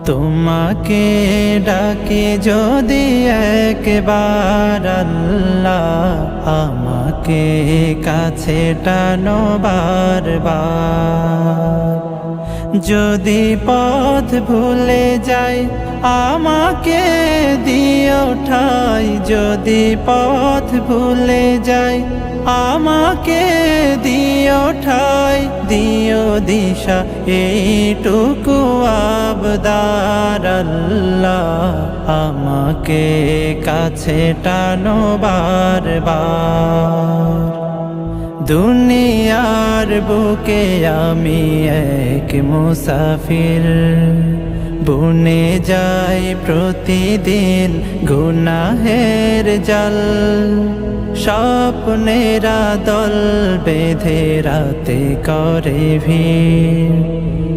তোমাকে ডাকি যদি একবার আল্লাহ, আমাকে কাছে টানো বারবার। যদি পথ ভুলে যাই আমাকে দিও ঠাই, যদি পথ ভুলে যাই আমাকে দিও ঠাই, দিও দিশা এইটুকু আবদার আল্লাহ, আমাকে কাছে টানো বারবার। দুনিয়ার বুকে আমি এক মুসাফির, বুনে যাই প্রতিদিন গুনাহের জাল। স্বপ্নেরা দল বেঁধে রাতে করে ভিড়,